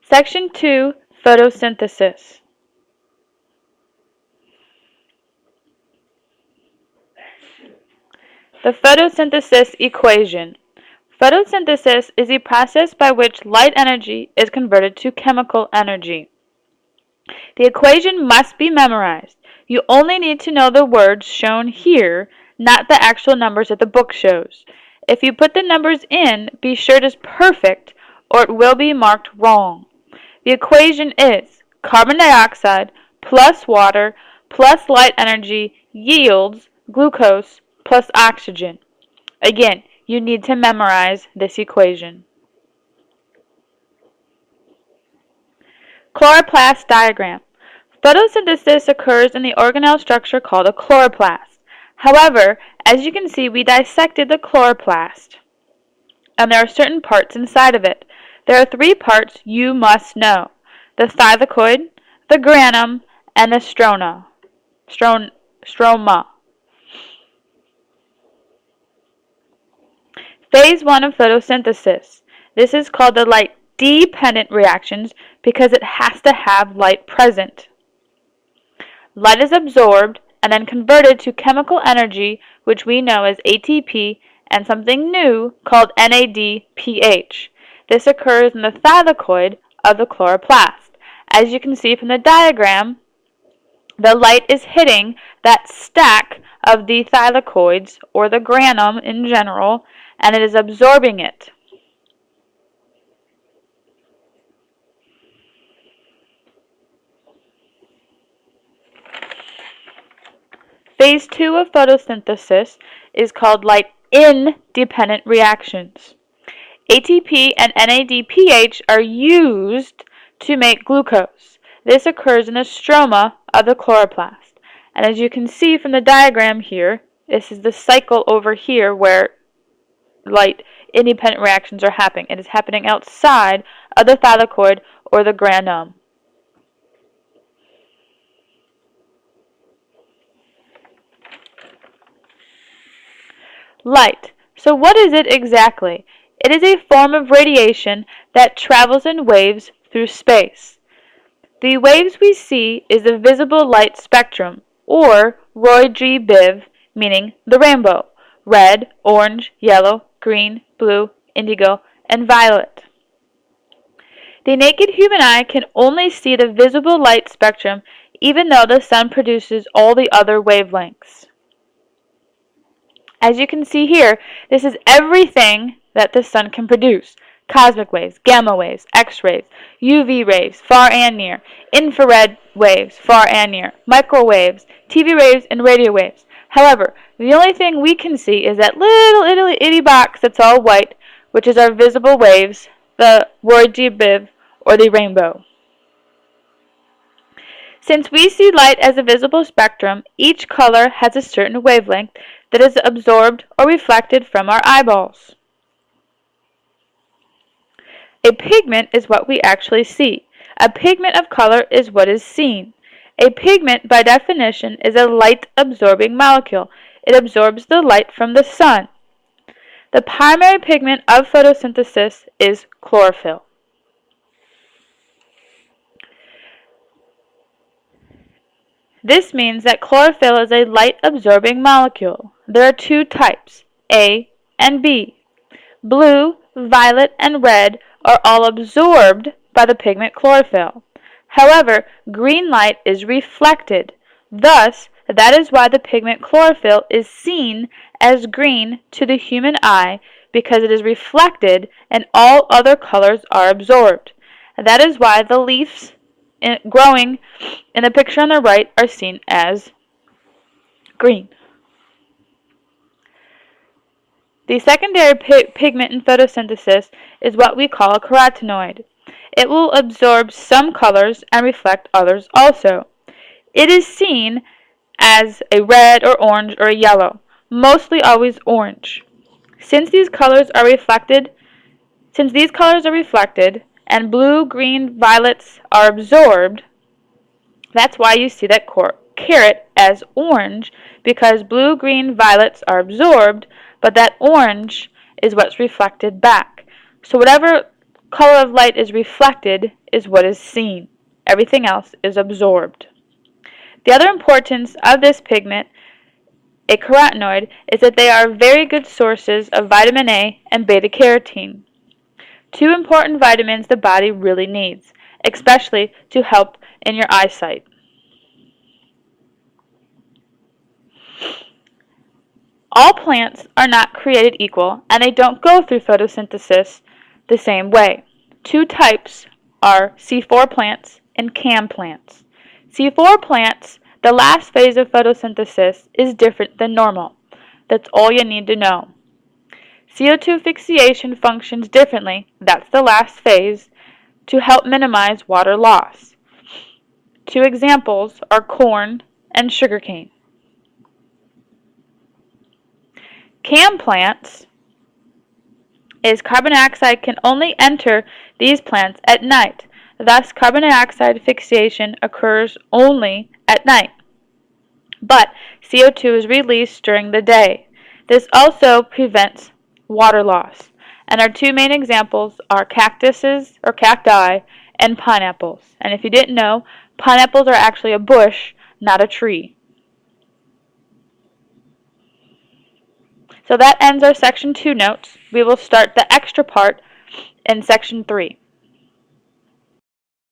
Section 2, Photosynthesis. The photosynthesis equation. Photosynthesis is the process by which light energy is converted to chemical energy. The equation must be memorized. You only need to know the words shown here, not the actual numbers that the book shows. If you put the numbers in, be sure it is perfect or it will be marked wrong. The equation is carbon dioxide plus water plus light energy yields glucose plus oxygen. Again, you need to memorize this equation. Chloroplast diagram. Photosynthesis occurs in the organelle structure called a chloroplast. However, as you can see, we dissected the chloroplast, and there are certain parts inside of it. There are three parts you must know: the thylakoid, the granum, and the stroma. Phase 1 of photosynthesis. This is called the light-dependent reactions because it has to have light present. Light is absorbed and then converted to chemical energy, which we know as ATP, and something new called NADPH. This occurs in the thylakoid of the chloroplast. As you can see from the diagram, the light is hitting that stack of the thylakoids, or the granum in general, and it is absorbing it. Phase 2 of photosynthesis is called light-independent reactions. ATP and NADPH are used to make glucose. This occurs in the stroma of the chloroplast. And as you can see from the diagram here, this is the cycle over here where light-independent reactions are happening. It is happening outside of the thylakoid or the granum. Light. So what is it exactly? It is a form of radiation that travels in waves through space. The waves we see is the visible light spectrum, or Roy G. Biv, meaning the rainbow: red, orange, yellow, green, blue, indigo, and violet. The naked human eye can only see the visible light spectrum, even though the sun produces all the other wavelengths. As you can see here, this is everything that the sun can produce: cosmic waves, gamma waves, X-rays, UV rays, far and near, infrared waves, far and near, microwaves, TV waves, and radio waves. However, the only thing we can see is that little itty box that's all white, which is our visible waves, the Roy G. Biv, or the rainbow. Since we see light as a visible spectrum, each color has a certain wavelength that is absorbed or reflected from our eyeballs. A pigment is what we actually see. A pigment of color is what is seen. A pigment, by definition, is a light-absorbing molecule. It absorbs the light from the sun. The primary pigment of photosynthesis is chlorophyll. This means that chlorophyll is a light-absorbing molecule. There are two types, A and B. Blue, violet, and red are all absorbed by the pigment chlorophyll. However, green light is reflected. Thus, that is why the pigment chlorophyll is seen as green to the human eye, because it is reflected and all other colors are absorbed. That is why the leaves growing in the picture on the right are seen as green. The secondary pigment in photosynthesis is what we call a carotenoid. It will absorb some colors and reflect others also. It is seen as a red or orange or a yellow, mostly always orange. Since these colors are reflected and blue, green, violets are absorbed, that's why you see that carrot as orange, because blue, green, violets are absorbed, but that orange is what's reflected back. So whatever color of light is reflected is what is seen. Everything else is absorbed. The other importance of this pigment, a carotenoid, is that they are very good sources of vitamin A and beta-carotene, two important vitamins the body really needs, especially to help in your eyesight. All plants are not created equal, and they don't go through photosynthesis the same way. Two types are C4 plants and CAM plants. C4 plants, the last phase of photosynthesis is different than normal. That's all you need to know. CO2 fixation functions differently, that's the last phase, to help minimize water loss. Two examples are corn and sugarcane. CAM plants is carbon dioxide can only enter these plants at night. Thus, carbon dioxide fixation occurs only at night. But CO2 is released during the day. This also prevents water loss. And our two main examples are cactuses or cacti and pineapples. And if you didn't know, pineapples are actually a bush, not a tree. So that ends our Section 2 notes. We will start the extra part in Section 3.